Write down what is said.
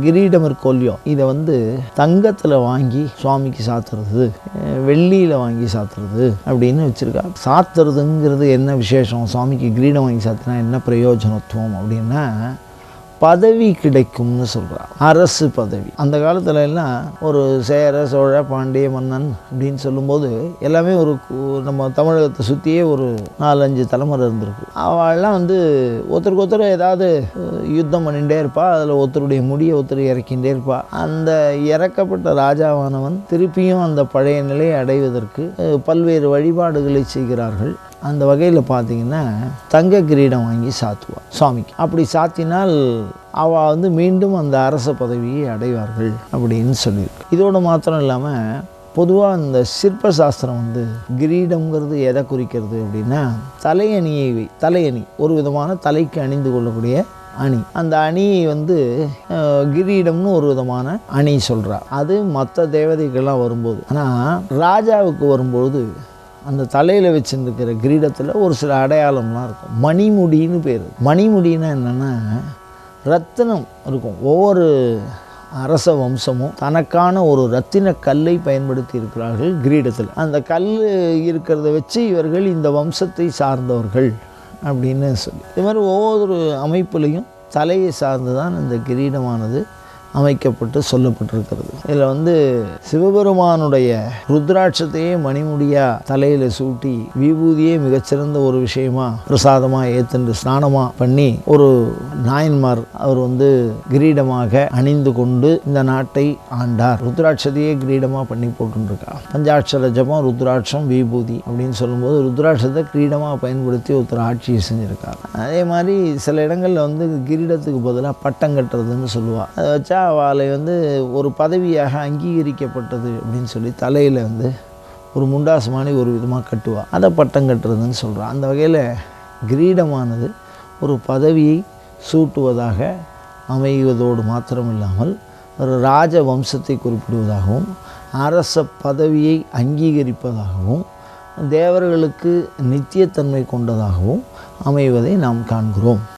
கிரீடம் இருக்கோ இல்லையோ, இதை தங்கத்தில் வாங்கி சுவாமிக்கு சாத்துறது, வெள்ளியில் வாங்கி சாத்துறது அப்படின்னு வச்சுருக்காங்க. சாத்துறதுங்கிறது என்ன விசேஷம்? சுவாமிக்கு கிரீடம் வாங்கி சாத்தினா என்ன பிரயோஜனத்துவம் அப்படின்னா, பதவி கிடைக்கும்னு சொல்கிறார். அரசு பதவி. அந்த காலத்துல எல்லாம் ஒரு சேர சோழ பாண்டிய மன்னன் அப்படின்னு சொல்லும்போது எல்லாமே நம்ம தமிழகத்தை சுற்றியே ஒரு 4-5 தலைமுறை இருந்திருக்கு. அவள்லாம் ஒருத்தருக்கு ஒருத்தர் ஏதாவது யுத்தம் பண்ணிகிட்டே இருப்பா. அதில் ஒருத்தருடைய முடியை ஒருத்தர் இறக்கின்றே இருப்பா. அந்த இறக்கப்பட்ட ராஜாவானவன் திருப்பியும் அந்த பழைய நிலையை அடைவதற்கு பல்வேறு வழிபாடுகளை செய்கிறார்கள். அந்த வகையில் பார்த்தீங்கன்னா தங்க கிரீடம் வாங்கி சாத்துவாள் சுவாமிக்கு. அப்படி சாத்தினால் அவள் மீண்டும் அந்த அரச பதவியை அடைவார்கள் அப்படின்னு சொல்லியிருக்கு. இதோடு மாத்திரம் இல்லாமல் பொதுவாக இந்த சிற்ப சாஸ்திரம் கிரீடம்ங்கிறது எதை குறிக்கிறது அப்படின்னா, தலையணி ஒரு விதமான தலைக்கு அணிந்து கொள்ளக்கூடிய அணி. அந்த அணியை கிரீடம்னு ஒரு விதமான அணி சொல்கிறா. அது மற்ற தேவதைகள்லாம் வரும்போது. ஆனால் ராஜாவுக்கு வரும்போது அந்த தலையில் வச்சுருக்கிற கிரீடத்தில் ஒரு சில அடையாளம்லாம் இருக்கும். மணிமுடின்னு பேர். மணிமுடின்னா என்னென்னா, ரத்தினம் இருக்கும். ஒவ்வொரு அரச வம்சமும் தனக்கான ஒரு ரத்தின கல்லை பயன்படுத்தி இருக்கிறார்கள் கிரீடத்தில். அந்த கல் இருக்கிறத வச்சு இவர்கள் இந்த வம்சத்தை சார்ந்தவர்கள் அப்படின்னு சொல்லி, இது மாதிரி ஒவ்வொரு அமைப்புலையும் தலையை சார்ந்து தான் இந்த கிரீடமானது அமைக்கப்பட்டு சொல்லப்பட்டிருக்கிறது. இதில் சிவபெருமானுடைய ருத்ராட்சத்தையே மணிமுடியாக தலையில் சூட்டி விபூதியே மிகச்சிறந்த ஒரு விஷயமா பிரசாதமாக ஏற்றுண்டு ஸ்நானமாக பண்ணி ஒரு நாயன்மார் அவர் கிரீடமாக அணிந்து கொண்டு இந்த நாட்டை ஆண்டார். ருத்ராட்சத்தையே கிரீடமாக பண்ணி போட்டுருக்கா. பஞ்சாட்சர ஜபம் ருத்ராட்சம் விபூதி அப்படின்னு சொல்லும்போது ருத்ராட்சத்தை கிரீடமாக பயன்படுத்தி ஒருத்தர் ஆட்சியை செஞ்சுருக்கார். அதே மாதிரி சில இடங்களில் கிரீடத்துக்கு பதிலாக பட்டம் கட்டுறதுன்னு சொல்லுவாள். அதை வச்சா அவளை ஒரு பதவியாக அங்கீகரிக்கப்பட்டது அப்படின்னு சொல்லி தலையில் ஒரு முண்டாசு மாதிரி ஒரு விதமாக கட்டுவாள். அதை பட்டம் கட்டுறதுன்னு சொல்கிறான். அந்த வகையில் கிரீடமானது ஒரு பதவியை சூட்டுவதாக அமைவதோடு மாத்திரமில்லாமல் ஒரு ராஜ வம்சத்தை குறிப்பிடுவதாகவும் அரச பதவியை அங்கீகரிப்பதாகவும் தேவர்களுக்கு நித்தியத்தன்மை கொண்டதாகவும் அமைவதை நாம் காண்கிறோம்.